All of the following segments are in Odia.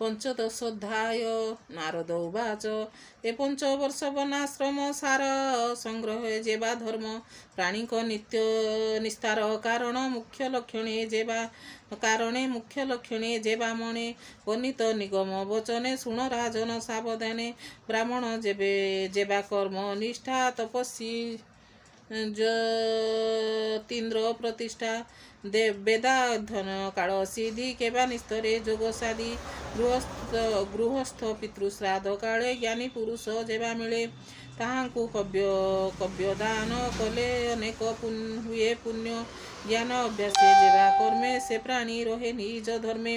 ପଞ୍ଚଦଶୋଧ୍ୟାୟ ନାରଦ ଉବାଚ ଏ 5 ବର୍ଷ ବନାଶ୍ରମ ସାର ସଂଗ୍ରହ ଯେବା ଧର୍ମ ପ୍ରାଣୀଙ୍କ ନିତ୍ୟ ନିସ୍ତାର କାରଣ ମୁଖ୍ୟ ଲକ୍ଷଣେ ଯେବା ମଣେ ବର୍ଣ୍ଣିତ ନିଗମ ବଚନେ ଶୁଣ ରାଜନ ସାବଧାନେ ବ୍ରାହ୍ମଣ ଯେବା କର୍ମ ନିଷ୍ଠା ତପସ୍ୱୀ ଜ୍ୟୋତିନ୍ଦ୍ର ପ୍ରତିଷ୍ଠା ବେଦାଧ୍ୟନ କାଳ ସିଦ୍ଧି କେବା ନିସ୍ତରେ ଯୋଗ ସାଧି ଗୃହସ୍ଥ ପିତୃଶ୍ରାଦ୍ଧ କାଳେ ଜ୍ଞାନୀ ପୁରୁଷ ଯେବା ମିଳେ ତାହାଙ୍କୁ କବ୍ୟ ଦାନ କଲେ ଅନେକ ହୁଏ ପୁଣ୍ୟ ଜ୍ଞାନ ଅଭ୍ୟାସ ଯେବା କର୍ମେ ସେ ପ୍ରାଣୀ ରହେ ନିଜ ଧର୍ମେ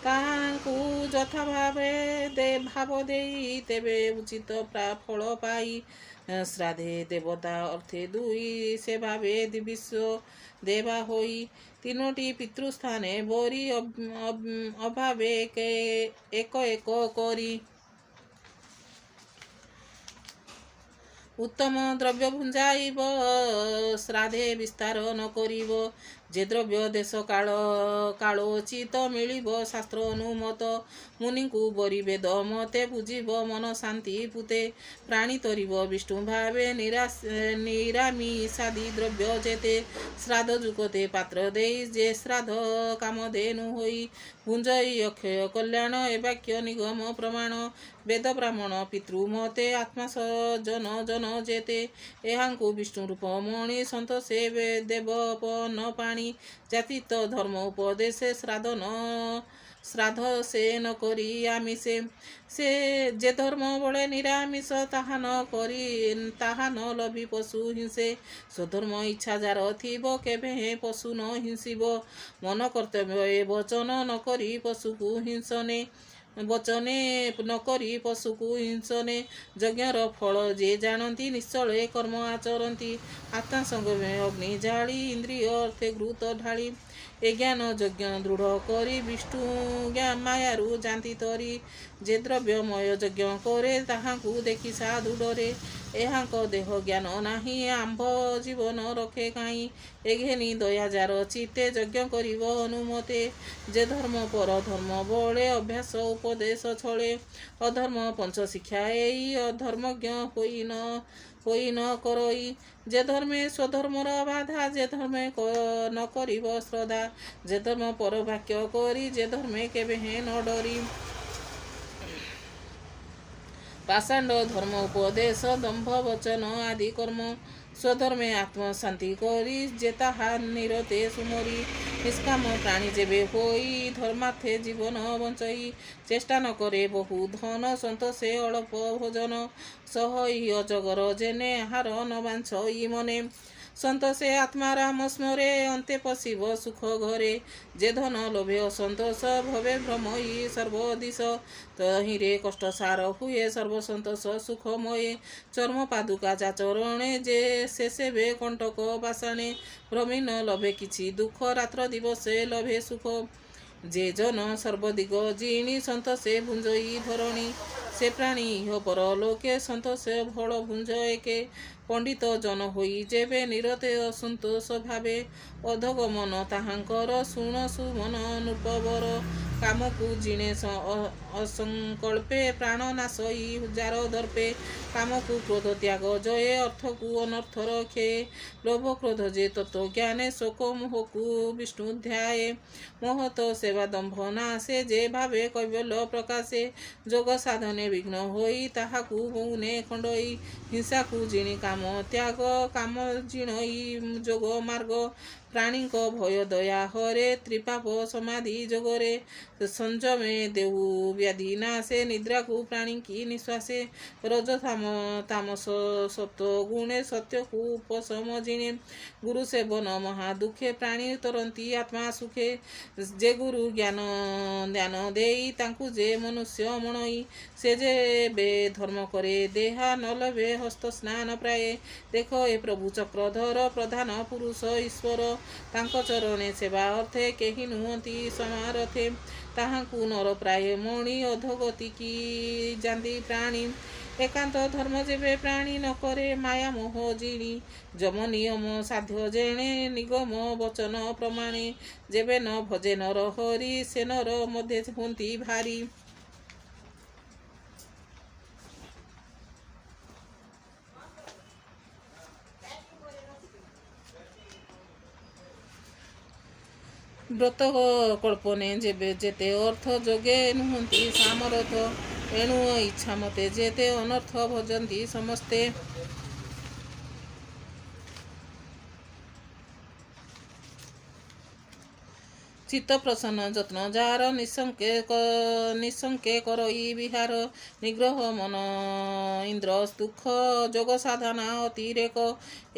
ତାହାଙ୍କୁ ଯଥା ଭାବ ଦେଇ ତେବେ ଉଚିତ ଫଳ ପାଇ ଶ୍ରାଦ୍ଧେ ଦେବତା ଅର୍ଥେ 2 ସେ ଭାବେ ବିଶ୍ୱ ଦେବା ହୋଇ 3ଟି ପିତୃସ୍ଥାନେ ବରି ଅଭାବେ ଏକ କରି ଉତ୍ତମ ଦ୍ରବ୍ୟ ଭୁଞ୍ଜାଇବ ଶ୍ରାଦ୍ଧେ ବିସ୍ତାର ନ କରିବ ଯେ ଦ୍ରବ୍ୟ ଦେଶ କାଳୋଚିତ ମିଳିବ ଶାସ୍ତ୍ର ଅନୁମତ ମୁନିଙ୍କୁ ବରି ବେଦ ମତେ ବୁଝିବ ମନ ଶାନ୍ତି ପୁତେ ପ୍ରାଣୀ ତରିବ ବିଷ୍ଣୁ ଭାବେ ନିରାମିଷାଦି ଦ୍ରବ୍ୟ ଯେତେ ଶ୍ରାଦ୍ଧ ଯୁଗତେ ପାତ୍ର ଦେଇ ଯେ ଶ୍ରାଦ୍ଧ କାମଧେନୁ ହୋଇ ଭୁଞ୍ଜଇ ଅକ୍ଷୟ କଲ୍ୟାଣ ଏ ବାକ୍ୟ ନିଗମ ପ୍ରମାଣ ବେଦ ବ୍ରାହ୍ମଣ ପିତୃ ମତେ ଆତ୍ମା ଜନ ଯେତେ ଏହାଙ୍କୁ ବିଷ୍ଣୁ ରୂପ ମଣି ସନ୍ତୋଷେ ଦେବପନ ପାଣି ଜାତିତ ଧର୍ମ ଉପଦେଶେ ଶ୍ରାଦ୍ଧ ସେ ନ କରି ଆମିଷେ ସେ ଯେ ଧର୍ମ ବଳେ ନିରାମିଷ ତାହା ନ ଲଭି ପଶୁ ହିଂସେ ସ୍ୱଧର୍ମ ଇଚ୍ଛା ଯାର ଥିବ କେବେ ପଶୁ ନ ହିଂସିବ ମନ କର୍ତ୍ତବ୍ୟ ଏ ବଚନ ନ କରି ପଶୁକୁ ହିଂସନେ ଯଜ୍ଞର ଫଳ ଯେ ଜାଣନ୍ତି ନିଶ୍ଚଳେ କର୍ମ ଆଚରନ୍ତି ଆତ୍ମା ସଙ୍ଗମେ ଅଗ୍ନି ଜାଳି ଇନ୍ଦ୍ରିୟ ଅର୍ଥେ ଘୃତ ଢାଳି ଏ ଜ୍ଞାନ ଯଜ୍ଞ ଦୃଢ଼ କରି ବିଷ୍ଣୁ ମାୟାରୁ ଜାନ୍ତି ତରି ଯେ ଦ୍ରବ୍ୟମୟ ଯଜ୍ଞ କରେ ତାହାଙ୍କୁ ଦେଖି ସାଧୁ ଡରେ ଏହାଙ୍କ ଦେହ ଜ୍ଞାନ ନାହିଁ ଆମ୍ଭ ଜୀବନ ରଖେ କାହିଁ ଏ ଘେନି ଦୟା ଯାର ଚିତ୍ତେ ଯଜ୍ଞ କରିବ ଅନୁମତେ ଯେ ଧର୍ମ ପର ଧର୍ମ ବଳେ ଅଭ୍ୟାସ ଉପଦେଶ ଛଳେ ଅଧର୍ମ ପଞ୍ଚ ଶିକ୍ଷା ଏଇ ଅଧର୍ମଜ୍ଞ ହୋଇ ନ କରଇ ଯେ ଧର୍ମେ ସ୍ୱଧର୍ମର ବାଧା ଯେ ଧର୍ମେ ନ କରିବ ଶ୍ରଦ୍ଧା ଯେ ଧର୍ମ ପର ବାକ୍ୟ କରି ଯେ ଧର୍ମେ କେବେ ନ ଡରି ପାଷାଣ୍ଡ ଧର୍ମ ଉପଦେଶ ଦମ୍ଭ ବଚନ ଆଦି କର୍ମ ସ୍ୱଧର୍ମେ ଆତ୍ମଶାନ୍ତି କରି ଯେ ତାହା ନିରତେ ସୁମରି ନିଷ୍କାମ ପ୍ରାଣୀ ଯେବେ ହୋଇ ଧର୍ମାର୍ଥେ ଜୀବନ ବଞ୍ଚଇ ଚେଷ୍ଟା ନ କରେ ବହୁ ଧନ ସନ୍ତୋଷେ ଅଳ୍ପ ଭୋଜନ ସହଇ ଅଜଗର ଯେନେ ଆହାର ନ ବାଞ୍ଛଇ ମନେ ସନ୍ତୋଷେ ଆତ୍ମାରାମ ସ୍ମରେ ଅନ୍ତେ ପଶିବ ସୁଖ ଘରେ ଯେ ଧନ ଲୋଭେ ଅସନ୍ତୋଷ ଭବେ ଭ୍ରମଇ ସର୍ବଦିଶ ତହିଁରେ କଷ୍ଟ ସାର ହୁଏ ସର୍ବସନ୍ତୋଷ ସୁଖମୟେ ଚର୍ମ ପାଦୁକା ଚାଚରଣେ ଯେ ସେବେ କଣ୍ଟକ ବାସାଣେ ଭ୍ରମି ନ ଲଭେ କିଛି ଦୁଃଖ ରାତ୍ର ଦିବସେ ଲଭେ ସୁଖ ଯେ ଜନ ସର୍ବଦିଗ ଜିଣି ସନ୍ତୋଷେ ଭୁଞ୍ଜଇ ଧରଣୀ ସେ ପ୍ରାଣୀ ଇହ ପରଲୋକେ ସନ୍ତୋଷେ ଫଳ ଭୁଞ୍ଜ ଏକେ ପଣ୍ଡିତ ଜନ ହୋଇ ଯେବେ ନିରତେ ଅସନ୍ତୋଷ ଭାବେ ଅଧଗମନ ତାହାଙ୍କର ଶୁଣ ସୁମନ ନୃପବର କାମକୁ ଜିଣେ ଅସଙ୍କଳ୍ପେ ପ୍ରାଣ ନାଶଇ ଯାର ଦର୍ପେ କାମକୁ କ୍ରୋଧ ତ୍ୟାଗ ଜୟେ ଅର୍ଥକୁ ଅନର୍ଥ ରଖେ ଲୋଭ କ୍ରୋଧ ଯେ ତତ୍ତ୍ୱ ଜ୍ଞାନେ ଶୋକ ମୋହକୁ ବିଷ୍ଣୁ ଧ୍ୟାଏ ମହତ ସେବା ଦମ୍ଭ ନାଶେ ଯେ ଭାବେ କୈବଲ୍ୟ ପ୍ରକାଶେ ଯୋଗ ସାଧନେ ବିଘ୍ନ ହୋଇ ତାହାକୁ ହଉନେ ଖଣ୍ଡଇ ହିଂସାକୁ ଜିଣି କାମ ତ୍ୟାଗ କାମ ଜିଣଇ ଯୋଗ ମାର୍ଗ ପ୍ରାଣୀଙ୍କ ଭୟ ଦୟା ହରେ ତ୍ରିପାପ ସମାଧି ଯୋଗରେ ସଂଯମେ ଦେହୁ ବ୍ୟାଧି ନାଶେ ନିଦ୍ରାକୁ ପ୍ରାଣୀକି ନିଶ୍ୱାସେ ରଜ ତାମସ ସତ୍ୱ ଗୁଣେ ସତ୍ୟକୁ ଉପଶମ ଜିଣେ ଗୁରୁ ସେବନ ମହା ଦୁଃଖେ ପ୍ରାଣୀ ତରନ୍ତି ଆତ୍ମା ସୁଖେ ଯେ ଗୁରୁ ଜ୍ଞାନ ଦେଇ ତାଙ୍କୁ ଯେ ମନୁଷ୍ୟ ମଣଇ ସେ ଯେବେ ଧର୍ମ କରେ ଦେହା ନ ଲଭେ ହସ୍ତ ସ୍ନାନ ପ୍ରାୟେ ଦେଖ ଏ ପ୍ରଭୁ ଚକ୍ରଧର ପ୍ରଧାନ ପୁରୁଷ ଈଶ୍ୱର ତାଙ୍କ ଚରଣେ ସେବା ଅର୍ଥେ କେହି ନୁହନ୍ତି ସମାରଥେ ତାହାଙ୍କୁ ନର ପ୍ରାୟ ମଣି ଅଧଗତି କି ଯାନ୍ତି ପ୍ରାଣୀ ଏକାନ୍ତ ଧର୍ମ ଯେବେ ପ୍ରାଣୀ ନ କରେ ମାୟା ମୋହ ଜିଣି ଯମ ନିୟମ ସାଧ୍ୟ ଜେଣେ ନିଗମ ବଚନ ପ୍ରମାଣେ ଯେବେ ନ ଭଜେ ନର ହରି ସେ ନର ମଧ୍ୟ ହୁଅନ୍ତି ଭାରି ବ୍ରତ କଳ୍ପନେ ଯେତେ ଅର୍ଥ ଯୋଗେ ନୁହନ୍ତି ସାମରଥ, ଏଣୁ ଇଚ୍ଛା ମତେ ଯେତେ ଅନର୍ଥ ଭଜନ୍ତି ସମସ୍ତେ। ଚିତ୍ତ ପ୍ରସନ୍ନ ଯତ୍ନ ଯାହାର ନିଶଙ୍କେ କରଇ ବିହାର, ନିଗ୍ରହ ମନ ଇନ୍ଦ୍ର ଦୁଃଖ ଯୋଗ ସାଧନା ଅତିରେକ,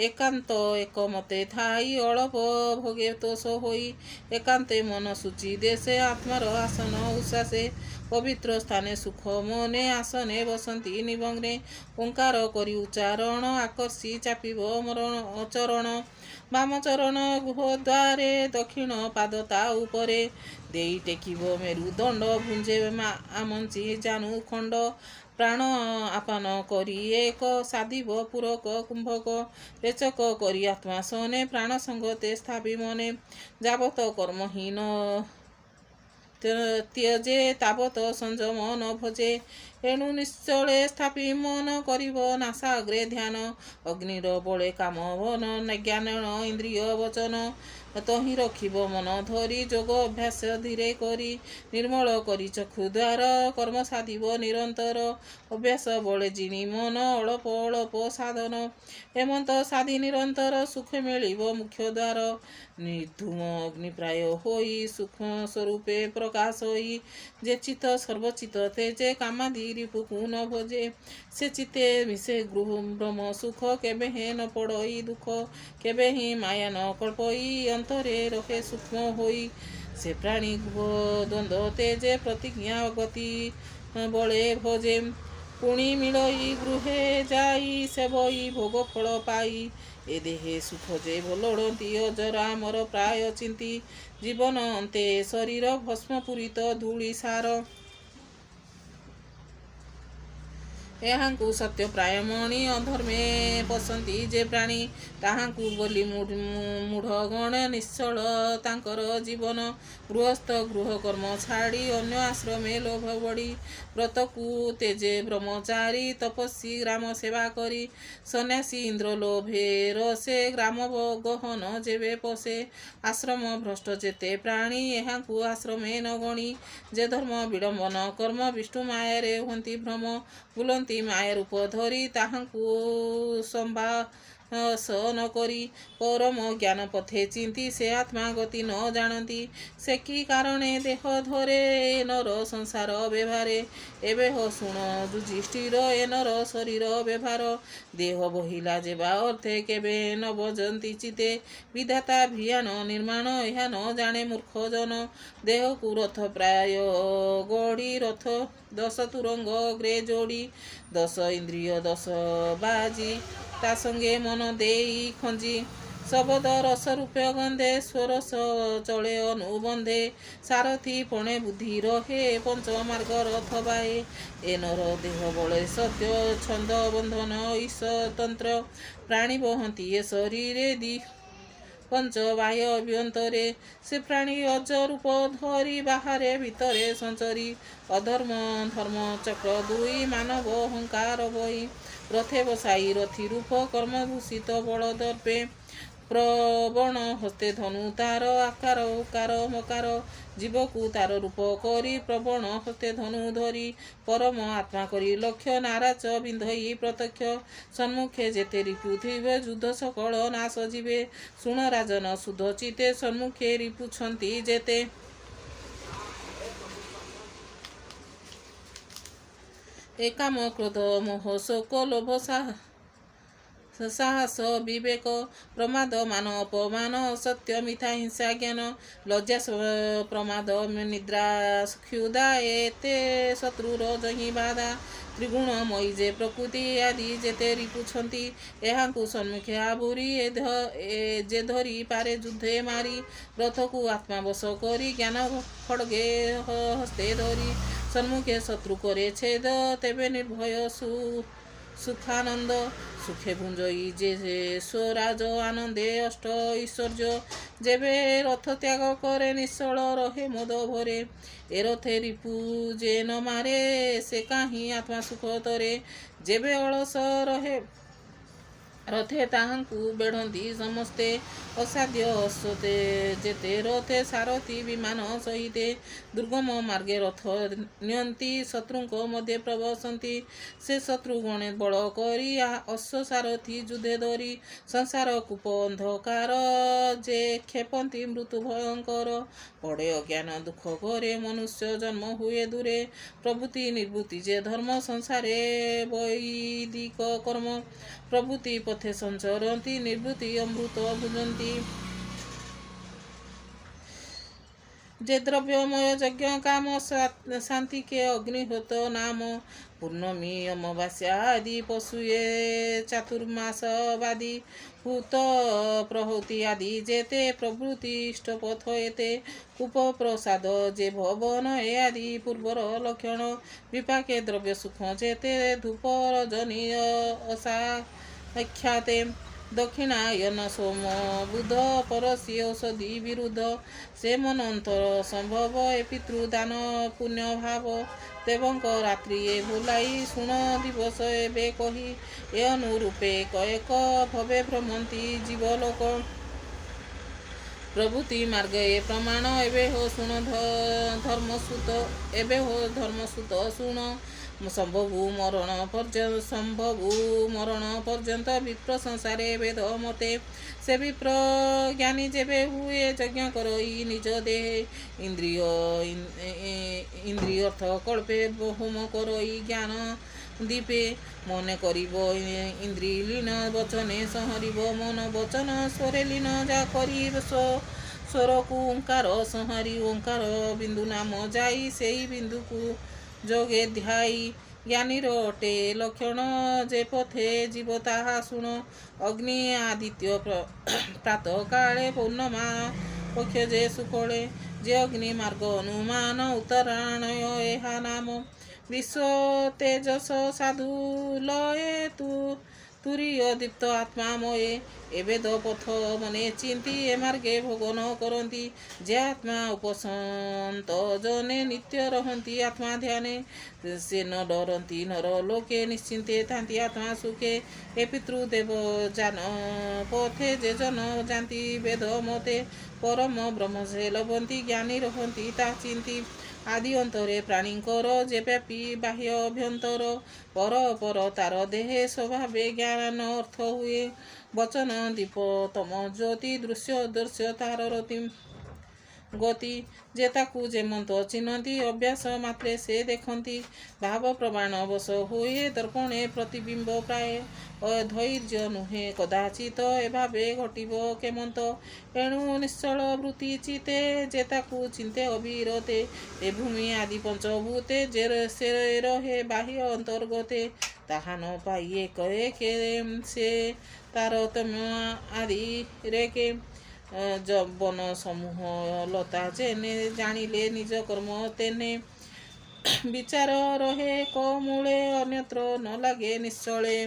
ଏକାନ୍ତ ଏକ ମତେ ଥାଇ ଅଳପ ଭୋଗେ ତୋଷ ହୋଇ, ଏକାନ୍ତେ ମନ ସୂଚି ଦେଶେ ଆତ୍ମାର ଆସନ ଉଶାସେ, ପବିତ୍ର ସ୍ଥାନେ ସୁଖ ମନେ ଆସନେ ବସନ୍ତି ନିବଗ୍ନେ, ଓଙ୍କାର କରି ଉଚ୍ଚାରଣ ଆକର୍ଷି ଚାପିବ ଚରଣ, ବାମ ଚରଣ ଗୁହ ଦ୍ୱାରେ ଦକ୍ଷିଣ ପାଦ ତା ଉପରେ, ଦେଇ ଟେକିବ ମେରୁଦଣ୍ଡ ଭୁଞ୍ଜେ ଆମଞ୍ଚି ଜାନୁ ଖଣ୍ଡ, ପ୍ରାଣ ଆପାନ କରି ଏକ ସାଧିବ ପୂରକ କୁମ୍ଭକ, ରେଚକ କରି ଆତ୍ମା ସନେ ପ୍ରାଣ ସଙ୍ଗତେ ସ୍ଥାପି ମନେ, ଯାବତ କର୍ମହୀନ ତ୍ୟଜେ ତାବତ ସଂଯମ ନ ଭଜେ, ଏଣୁ ନିଶ୍ଚଳେ ସ୍ଥାପି ମନ କରିବ ନାସାଗ୍ରେ ଧ୍ୟାନ, ଅଗ୍ନିର ବଳେ କାମ ବନ ଜ୍ଞାନ ଇନ୍ଦ୍ରିୟ ବଚନ, ତହିଁ ରଖିବ ମନ ଧରି ଯୋଗ ଅଭ୍ୟାସ ଧୀରେ କରି, ନିର୍ମଳ କରି ଚକ୍ଷୁ ଦ୍ୱାର କର୍ମ ସାଧିବ ନିରନ୍ତର, ଅଭ୍ୟାସ ବଳେ ଜିଣି ମନ ଅଳପ ଅଳପ ସାଧନ, ହେମନ୍ତ ସାଧି ନିରନ୍ତର ସୁଖ ମିଳିବ ମୁଖ୍ୟ ଦ୍ୱାର, ନିର୍ଧୂମ ଅଗ୍ନିପ୍ରାୟ ହୋଇ ସୂକ୍ଷ୍ମ ସ୍ୱରୂପେ ପ୍ରକାଶ ହୋଇ, ଯେ ଚିତ୍ତ ସର୍ବଚିତ୍ତ ତେଜେ କାମାଦି ରିପୁକୁ ନ ଭଜେ, ସେ ଚିତ୍ତେ ମିଶେ ବ୍ରହ୍ମ ସୁଖ କେବେ ହେ ନ ପଡ଼ଇ ଦୁଃଖ, କେବେ ହିଁ ମାୟା ନ କଳ୍ପଇ ଅନ୍ତରେ ରହେ ସୂକ୍ଷ୍ମ ହୋଇ, ସେ ପ୍ରାଣୀ ଦ୍ୱନ୍ଦ୍ୱ ତେଜେ ପ୍ରତିଜ୍ଞା ଗତି ବଳେ ଭଜେ, ପୁଣି ମିଳଇ ଗୃହେ ଯାଇ ସେବଇ ଭୋଗ ଫଳ ପାଇ, ଏ ଦେହେ ସୁଖ ଯେ ଲୋଡ଼ନ୍ତି ଅଜର ଆମର ପ୍ରାୟ ଚିନ୍ତି, ଜୀବନ ଅନ୍ତେ ଶରୀର ଭସ୍ମ ପୂରିତ ଧୂଳି ସାର, ଏହାଙ୍କୁ ସତ୍ୟ ପ୍ରାୟ ମଣି ଅଧର୍ମେ ପଶନ୍ତି ଯେ ପ୍ରାଣୀ, ତାହାଙ୍କୁ ବୋଲି ମୂଢ଼ଗଣ ନିଶ୍ଚଳ ତାଙ୍କର ଜୀବନ, ଗୃହସ୍ଥ ଗୃହ କର୍ମ ଛାଡ଼ି ଅନ୍ୟ ଆଶ୍ରମେ ଲୋଭ ବଢ଼ି, ବ୍ରତକୁ ତେଜେ ବ୍ରହ୍ମଚାରୀ ତପସ୍ୱୀ ଗ୍ରାମ ସେବା କରି, ସନ୍ନ୍ୟାସୀ ଇନ୍ଦ୍ର ଲୋଭେ ରସେ ଗ୍ରାମ ଗହନ ଯେବେ ପଶେ, ଆଶ୍ରମ ଭ୍ରଷ୍ଟ ଯେତେ ପ୍ରାଣୀ ଏହାଙ୍କୁ ଆଶ୍ରମେ ନ ଗଣି, ଯେ ଧର୍ମ ବିଡ଼ମ୍ବନ କର୍ମ ବିଷ୍ଣୁ ମାୟାରେ ହୁଅନ୍ତି ଭ୍ରମ, ବୁଲନ୍ତି ମାୟା ରୂପ ଧରି ତାହାଙ୍କୁ ସମ୍ଭାସ ନ କରି, ପରମ ଜ୍ଞାନ ପଥେ ଚିନ୍ତି ସେ ଆତ୍ମା ଗତି ନ ଜାଣନ୍ତି, ସେ କି କାରଣେ ଦେହ ଧରେ ନର ସଂସାର ବ୍ୟବହାରେ, ଏବେ ହୋ ଶୁଣ ଯୁଧିଷ୍ଠିର ଏ ନର ଶରୀର ବ୍ୟବହାର, ଦେହ ବହିଲା ଯେବା ଅର୍ଥେ କେବେ ନ ଭଜନ୍ତି ଚିତେ, ବିଧାତା ଭିଆନ ନିର୍ମାଣ ଏହା ନ ଜାଣେ ମୂର୍ଖ ଜନ, ଦେହକୁ ରଥ ପ୍ରାୟ ଗଢ଼ି ରଥ 10 ତୁରଙ୍ଗ ଅଗ୍ରେ ଯୋଡ଼ି, 10 ଇନ୍ଦ୍ରିୟ 10 ବାଜି ତା ସଙ୍ଗେ ମନ ଦେଇ ଖଞ୍ଜି, ଶବଦ ରସ ରୂପେ ଗନ୍ଧେ ସ୍ୱରସ ଚଳେ ଅନୁବନ୍ଧେ, ସାରଥି ପଣେ ବୁଦ୍ଧି ରହେ ପଞ୍ଚ ମାର୍ଗ ରଥ ବାହେ, ଏ ନର ଦେହ ବଳେ ସତ୍ୟ ଛନ୍ଦ ବନ୍ଧନ ଈଶତନ୍ତ୍ର, ପ୍ରାଣୀ ବହନ୍ତି ଏ ଶରୀରେ ପଞ୍ଚ ବାହ୍ୟ ଅଭ୍ୟନ୍ତରେ, ସେ ପ୍ରାଣୀ ଅଜ ରୂପ ଧରି ବାହାରେ ଭିତରେ ସଞ୍ଚରି, ଅଧର୍ମ ଧର୍ମ ଚକ୍ର ଦୁଇ ମାନବ ଅହଙ୍କାର ବହି, ରଥେ ବସାଇ ରଥି ରୂପ କର୍ମଭୂଷିତ ବଳ ଦର୍ପେ, ପ୍ରବଣ ହସ୍ତେ ଧନୁ ତାର ଆକାର ଉକାର ମକାର, ଜୀବକୁ ତାର ରୂପ କରି ପ୍ରବଣ ହସ୍ତେ ଧନୁ ଧରି, ପରମ ଆତ୍ମା କରି ଲକ୍ଷ୍ୟ ନାରାଚ ବିନ୍ଧଇ ପ୍ରତ୍ୟକ୍ଷ, ସମ୍ମୁଖେ ଯେତେ ରିପୁ ଥିବେ ଯୁଦ୍ଧ ସକଳ ନାଶ ଯିବେ, ଶୁଣ ରାଜନ ଶୁଦ୍ଧ ଚିତେ ସମ୍ମୁଖେ ରିପୁଛନ୍ତି ଯେତେ, ଏ କାମ କ୍ରୋଧ ମୋହ ଶୋକ ଲୋଭ ସାହସ ବିବେକ ପ୍ରମାଦ ମାନ ଅପମାନ ସତ୍ୟ ମିଥ୍ୟା ହିଂସା ଜ୍ଞାନ ଲଜ୍ଜା ପ୍ରମାଦ ନିଦ୍ରା କ୍ଷୁଧା ଏତେ ଶତ୍ରୁର ଜହିଁ ବାଧା ତ୍ରିଗୁଣମୟୀ ଯେ ପ୍ରକୃତି ଆଦି ଯେତେ ରିପୁଛନ୍ତି ଏହାଙ୍କୁ ସମ୍ମୁଖେ ଆବୁରି ଯେ ଧରି ପାରେ ଯୁଦ୍ଧେ ମାରି ରଥକୁ ଆତ୍ମାବଶ କରି ଜ୍ଞାନ ଖଡ଼୍ଗେ ହସ୍ତେ ଧରି ସମ୍ମୁଖେ ଶତ୍ରୁ କରେ ଛେଦ ତେବେ ନିର୍ଭୟ ସୁଖାନନ୍ଦ ସୁଖେ ଭୁଞ୍ଜଇ ଯେ ସ୍ୱରାଜ ଆନନ୍ଦେ ଅଷ୍ଟ ଐଶ୍ୱର୍ଯ୍ୟ ଯେବେ ରଥ ତ୍ୟାଗ କରେ ନିଶ୍ଚଳ ରହେ ମଦ ଭରେ ଏ ରଥେ ରିପୁ ଯେ ନ ମାରେ ସେ କାହିଁ ଆତ୍ମା ସୁଖ ତରେ ଯେବେ ଅଳସ ରହେ ରଥେ ତାହାଙ୍କୁ ବେଢ଼ନ୍ତି ସମସ୍ତେ ଅସାଧ୍ୟ ଅଶ୍ୱତେ ଯେତେ ରଥେ ସାରଥି ବିମାନ ସହିତେ ଦୁର୍ଗମ ମାର୍ଗେ ରଥ ନିଅନ୍ତି ଶତ୍ରୁଙ୍କ ମଧ୍ୟରେ ପ୍ରବସନ୍ତି ସେ ଶତ୍ରୁ ଗଣେ ବଳ କରି ଅଶ୍ଵ ସାରଥି ଯୁଦ୍ଧେ ଧରି ସଂସାର କୂପ ଅନ୍ଧକାର ଯେ କ୍ଷେପନ୍ତି ମୃତ୍ୟୁ ଭୟଙ୍କର ପଡ଼େ ଅଜ୍ଞାନ ଦୁଃଖ ଘରେ ମନୁଷ୍ୟ ଜନ୍ମ ହୁଏ ଦୂରେ ପ୍ରଭୃତି ନିର୍ଭୂତି ଯେ ଧର୍ମ ସଂସାରେ ବୈଦିକ କର୍ମ ପ୍ରଭୃତି ପଥେ ସଞ୍ଚରନ୍ତି ନିର୍ଭୂତି ଅମୃତ ଭୁଜନ୍ତି যে দ্রব্যময় যজ্ঞ কাম শান্তিকে অগ্নিহোত নাম পূর্ণমী অমাবাস্যা আদি পশুয়ে চাতুর্মাসবাদী ভূত প্রহতি আদি যেতে প্রভৃতি ইষ্টপথ এতে উপপ্রসাদ যে ভবন এ আদি পূর্বর লক্ষণ বিপাকে দ্রব্য সুখ যেতে ধূপ রজনী অসাখ্যাতে দক্ষিণায়ন সোম বুধ পরশী ঔষধি বিরুদ্ধ ସେ ମନନ୍ତର ସମ୍ଭବ ଏ ପିତୃଦାନ ପୁଣ୍ୟ ଭାବ ଦେବଙ୍କ ରାତ୍ରି ଏ ଭୁଲାଇ ଶୁଣ ଦିବସ ଏବେ କହି ଏ ଅନୁରୂପେ ଏକ ଭବେ ଭ୍ରମନ୍ତି ଜୀବଲୋକ ପ୍ରଭୃତି ମାର୍ଗ ଏ ପ୍ରମାଣ ଏବେ ହୋ ଶୁଣ ଧର୍ମସୂତ ଏବେ ହୋ ଧର୍ମସୂତ ଶୁଣ ସମ୍ଭବୁ ମରଣ ପର୍ଯ୍ୟନ୍ତ ବିପ୍ର ସଂସାରେ ବେଦ ମତେ ସେ ବିପ୍ର ଜ୍ଞାନୀ ଯେବେ ହୁଏ ଯଜ୍ଞ କରଇ ନିଜ ଦେହେ ଇନ୍ଦ୍ରିୟ ଅର୍ଥ କଳ୍ପେ ହୋମ କରଇ ଜ୍ଞାନ ଦୀପେ ମନେ କରିବ ଇନ୍ଦ୍ରି ଲୀନ ବଚନେ ସଂହରିବ ମନ ବଚନ ସ୍ୱରେ ଲୀନ ଯା କରି ସ୍ୱରକୁ ଓଙ୍କାର ସଂହାରି ଓଙ୍କାର ବିନ୍ଦୁ ନାମ ଯାଇ ସେଇ ବିନ୍ଦୁକୁ ଯୋଗେ ଧ୍ୟାଇ ଜ୍ଞାନୀର ଅଟେ ଲକ୍ଷଣ ଯେ ପଥେ ଯିବ ତାହା ଶୁଣ ଅଗ୍ନି ଆଦିତ୍ୟ ପ୍ରାତଃ କାଳେ ପୂର୍ଣ୍ଣମା ପକ୍ଷ ଯେ ସୁକଳେ ଯେ ଅଗ୍ନି ମାର୍ଗ ଅନୁମାନ ଉତ୍ତରାୟଣ ଏହା ନାମ ବିଶ୍ୱ ତେଜସ ସାଧୁ ଲଏ ତୁରୀୟ ଦୀପ୍ତ ଆତ୍ମାମୟେ ଏବେଦ ପଥ ମନେ ଚିନ୍ତି ଏ ମାର୍ଗେ ଭୋଗନ କରନ୍ତି ଯେ ଆତ୍ମା ଉପସନ୍ତ ଜନେ ନିତ୍ୟ ରହନ୍ତି ଆତ୍ମା ଧ୍ୟାନେ ସେ ନ ଡରନ୍ତି ନର ଲୋକେ ନିଶ୍ଚିନ୍ତେ ଥାନ୍ତି ଆତ୍ମା ସୁଖେ ଏ ପିତୃଦେବ ଜାନ ପଥେ ଯେ ଜନ ଯାନ୍ତି ବେଦ ମତେ ପରମ ବ୍ରହ୍ମ ସେ ଲଭନ୍ତି ଜ୍ଞାନୀ ରହନ୍ତି ତା ଚିନ୍ତି ଆଦି ଅନ୍ତରେ ପ୍ରାଣୀଙ୍କର ଯେ ବ୍ୟାପୀ ବାହ୍ୟ ଅଭ୍ୟନ୍ତର ପର ତାର ଦେହେ ସ୍ୱଭାବେ ଜ୍ଞାନ ଅର୍ଥ ହୁଏ ବଚନ ଦୀପ ତମ ଜ୍ୟୋତି ଦୃଶ୍ୟ ଦୃଶ୍ୟ ତାର ରତି ଗତି ଯେ ତାକୁ ଯେମନ୍ତ ଚିହ୍ନନ୍ତି ଅଭ୍ୟାସ ମାତ୍ରେ ସେ ଦେଖନ୍ତି ଭାବ ପ୍ରମାଣ ବଶ ହୁଏ ଦର୍ପଣେ ପ୍ରତିବିମ୍ବ ପ୍ରାୟ ଧୈର୍ଯ୍ୟ ନୁହେଁ କଦାଚିତ ଏଭାବେ ଘଟିବ କେମନ୍ତ ଏଣୁ ନିଶ୍ଚଳ ବୃତ୍ତି ଚିତେ ଯେ ତାକୁ ଚିନ୍ତେ ଅବିରତେ ଏ ଭୂମି ଆଦି ପଞ୍ଚଭୂତେ ଯେ ସେ ରହେ ବାହ୍ୟ ଅନ୍ତର୍ଗତେ ତାହା ନ ପାଇ ଏକେ ସେ ତାରତମ୍ୟ ଆଦି ରେକେ ଯବନ ସମୂହ ଲତା ଯେନେ ଜାଣିଲେ ନିଜ କର୍ମ ତେନେ ବିଚାର ରହେ କମୂଳେ ଅନ୍ୟତ୍ର ନ ଲାଗେ ନିଶ୍ଚଳେ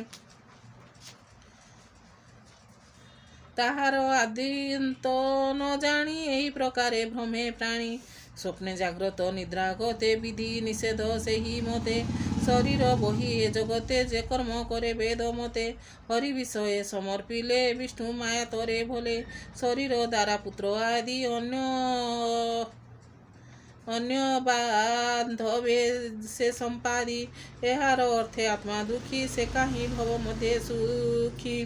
ତାହାର ଆଦିନ୍ତ ନ ଜାଣି ଏହି ପ୍ରକାରେ ଭ୍ରମେ ପ୍ରାଣୀ ସ୍ୱପ୍ନେ ଜାଗ୍ରତ ନିଦ୍ରା ଗତେ ବିଧି ନିଷେଧ ସେହି ମତେ ଶରୀର ବହି ଏ ଜଗତେ ଯେ କର୍ମ କରେ ବେଦ ମତେ ହରି ବିଷୟ ସମର୍ପିଲେ ବିଷ୍ଣୁ ମାୟା ତରେ ଭଲେ ଶରୀର ଦ୍ୱାରା ପୁତ୍ର ଆଦି ଅନ୍ୟ ବାନ୍ଧବେ ସେ ସମ୍ପାଦି ଏହାର ଅର୍ଥେ ଆତ୍ମା ଦୁଃଖୀ ସେ କାହିଁ ଭବ ମଧ୍ୟ ସୁଖୀ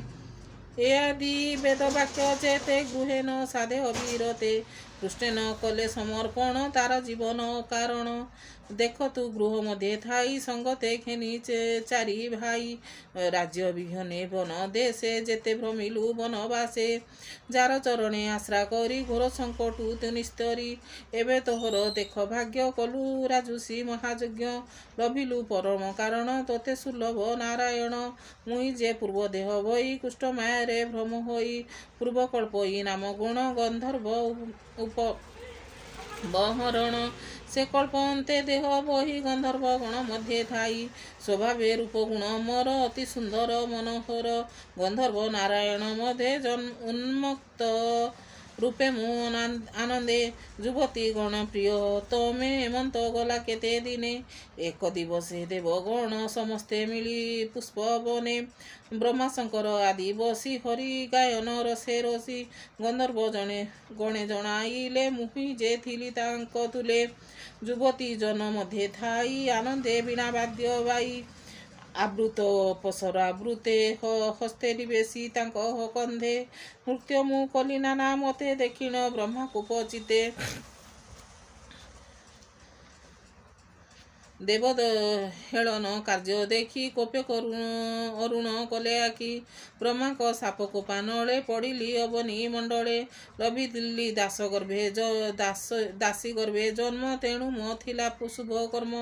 ଏ ଆଦି ବେଦ ବାକ୍ୟ ଯେତେ ଗୃହେ ନ ସାଧେ ଅବିରତେ ପୃଷ୍ଠେ ନ କଲେ ସମର୍ପଣ ତାର ଜୀବନ କାରଣ ଦେଖତୁ ଗୃହ ମଧ୍ୟ ଥାଇ ସଙ୍ଗତେ ଘେନି ଚାରି ଭାଇ ରାଜ୍ୟ ବିଘନେ ବନ ଦେଶେ ଯେତେ ଭ୍ରମିଲୁ ବନବାସେ ଯାର ଚରଣେ ଆଶ୍ରା କରି ଘୋର ସଙ୍କଟୁ ନିସ୍ତରୀ ଏବେ ତୋହର ଦେଖ ଭାଗ୍ୟ କଲୁ ରାଜୁଷୀ ମହାଯଜ୍ଞ ଲଭିଲୁ ପରମ କାରଣ ତୋତେ ସୁଲଭ ନାରାୟଣ ମୁଇଁ ଯେ ପୂର୍ବ ଦେହ ବହି କୁଷ୍ଠ ମାୟାରେ ଭ୍ରମ ହୋଇ ପୂର୍ବକଳ୍ପଇ ନାମ ଗୁଣ ଗନ୍ଧର୍ବ ଉପବହରଣ ସେ କଳ୍ପନ୍ତେ ଦେହ ବହି ଗନ୍ଧର୍ବ ଗଣ ମଧ୍ୟ ଥାଇ ସ୍ୱଭାବେ ରୂପ ଗୁଣ ମୋର ଅତି ସୁନ୍ଦର ମନୋହର ଗନ୍ଧର୍ବ ନାରାୟଣ ମଧ୍ୟ ଉନ୍ମକ୍ତ ରୂପେ ମୁଁ ଆନନ୍ଦେ ଯୁବତୀ ଗଣ ପ୍ରିୟ ତମେ ହେମନ୍ତ ଗଲା କେତେ ଦିନେ ଏକ ଦିବସେ ଦେବଗଣ ସମସ୍ତେ ମିଳି ପୁଷ୍ପ ବନେ ବ୍ରହ୍ମା ଶଙ୍କର ଆଦି ବସି ହରି ଗାୟନ ରସେ ରସି ଗନ୍ଧର୍ବ ଗଣେ ଜଣାଇଲେ ମୁହିଁ ଯେ ଥିଲି ତାଙ୍କ ତୁଲେ ଯୁବତୀ ଜନ ମଧ୍ୟେ ଥାଇ ଆନନ୍ଦେ ବୀଣା ବାଦ୍ୟ ବାଇ ଆବୃତ ପସରା ବୃତେ ହସ୍ତେ ନିବେଶୀ ତାଙ୍କ କନ୍ଧେ ନୃତ୍ୟ ମୁଁ କଲି ନାନା ମତେ ଦେଖିଣ ବ୍ରହ୍ମାକୁ ପଚିତେ ଦେବ ହେଳନ କାର୍ଯ୍ୟ ଦେଖି କୋପେ ଅରୁଣ କଲେ ଆଖି ବ୍ରହ୍ମାଙ୍କ ସାପ କୋପା ନଳେ ପଡ଼ିଲି ଅବନୀ ମଣ୍ଡଳେ ଲଭିଲି ଦାସୀ ଗର୍ଭେ ଜନ୍ମ ତେଣୁ ମୋ ଥିଲା ଶୁଭ କର୍ମ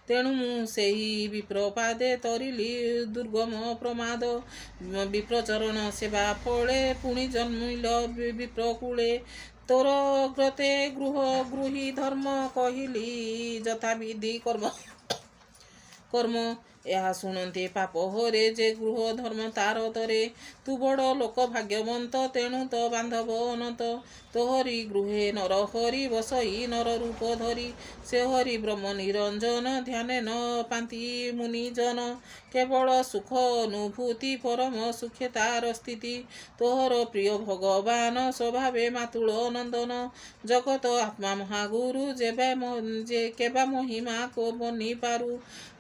ତେଣୁ ମୁଁ ସେହି ବିପ୍ରପାଦେ ତରିଲି ଦୁର୍ଗମ ପ୍ରମାଦ ବିପ୍ରଚରଣ ସେବା ଫଳେ ପୁଣି ଜନ୍ମିଲ ବିପ୍ରକୂଳେ ତୋର ଗ୍ରତେ ଗୃହୀ ଧର୍ମ କହିଲି ଯଥାବିଧି କର୍ମ ଏହା ଶୁଣନ୍ତେ ପାପ ହରେ ଯେ ଗୃହ ଧର୍ମ ତାର ତରେ ତୁ ବଡ଼ ଲୋକ ଭାଗ୍ୟବନ୍ତ ତେଣୁ ତ ବାନ୍ଧବ ଅନନ୍ତ ତୋହରି ଗୃହେ ନର ହରି ବସଇ ନର ରୂପ ଧରି ସେ ହରି ବ୍ରହ୍ମ ନିରଞ୍ଜନ ଧ୍ୟାନେ ନ ପାନ୍ତି ମୁନିଜନ କେବଳ ସୁଖ ଅନୁଭୂତି ପରମ ସୁଖେ ତାର ସ୍ଥିତି ତୋହର ପ୍ରିୟ ଭଗବାନ ସ୍ୱଭାବେ ମାତୁଳ ନନ୍ଦନ ଜଗତ ଆତ୍ମା ମହାଗୁରୁ କେବା ମହିମା କୋ ବନି ପାରୁ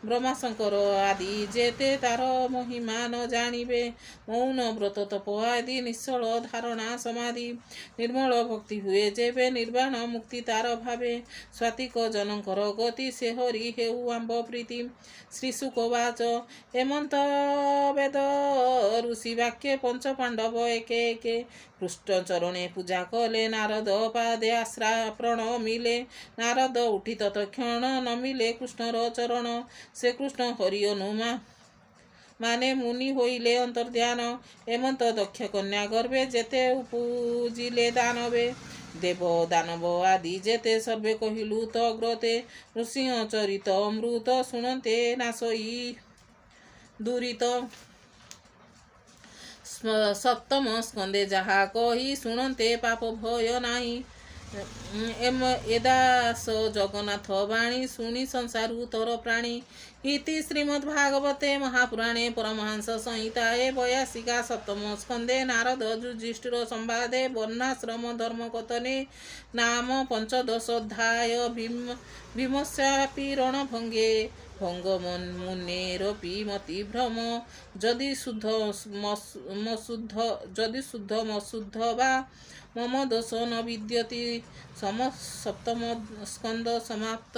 ବ୍ରହ୍ମା ଶଙ୍କର ଆଦି ଯେତେ ତାର ମହିମା ନ ଜାଣିବେ ମୌନ ବ୍ରତ ତପ ଆଦି ନିଶ୍ଚଳ ଧାରଣା ସମାଧି ନିର୍ମଳ ଭକ୍ତି ହୁଏ ଯେବେ ନିର୍ବାଣ ମୁକ୍ତି ତାର ଭାବେ ସ୍ୱାତିକ ଜନଙ୍କର ଗତି ସେ ହରି ହେଉ ଆମ୍ବ ପ୍ରୀତି ଶ୍ରୀ ଶୁକବାଚ ହେମନ୍ତ ବେଦ ଋଷି ବାକ୍ୟ ପଞ୍ଚ ପାଣ୍ଡବ ଏକେ ଏକେ କୃଷ୍ଣ ଚରଣେ ପୂଜା କଲେ ନାରଦ ପାଦେ ପ୍ରଣମିଲେ ନାରଦ ଉଠି ତତକ୍ଷଣ ନମିଲେ କୃଷ୍ଣର ଚରଣ ସେ କୃଷ୍ଣ ହରି ଅନୁମା ମାନେ ମୁନି ହୋଇଲେ ଅନ୍ତର୍ଧ୍ୟାନ ହେମନ୍ତ ଦକ୍ଷ କନ୍ୟା ଗର୍ଭେ ଯେତେ ଉପୁଜିଲେ ଦାନବେ ଦେବ ଦାନବ ଆଦି ଯେତେ ସର୍ବେ କହିଲୁ ତ ଗ୍ରତେ ନୃସିଂହ ଚରିତ ଅମୃତ ଶୁଣନ୍ତେ ନାଶଇ ଦୁରିତ ସପ୍ତମ ସ୍କନ୍ଧେ ଯାହା କହି ଶୁଣନ୍ତେ ପାପ ଭୟ ନାହିଁ ଏଦାସ ଜଗନ୍ନାଥ ବାଣୀ ଶୁଣି ସଂସାରୁ ତର ପ୍ରାଣୀ ଇତି ଶ୍ରୀମଦ୍ ଭାଗବତେ ମହାପୁରାଣେ ପରମହଂସ ସଂହିତାଏ 82 ସପ୍ତମ ସ୍କନ୍ଧେ ନାରଦ ଯୁଧିଷ୍ଠିର ସମ୍ବାଦେ ବର୍ଣ୍ଣାଶ୍ରମ ଧର୍ମକଥନେ ନାମ 15 ଅଧ୍ୟାୟ ଭୀମସ୍ୟାପି ରଣଭଙ୍ଗେ ଭଙ୍ଗ ମୁନେରପି ମତି ଭ୍ରମ ଯଦି ଶୁଦ୍ଧ ମଶୁଦ୍ଧ ବା ମମ ଦୋଷ ନ ବିଦ୍ୟତି ସପ୍ତମ ସ୍କନ୍ଧ ସମାପ୍ତ।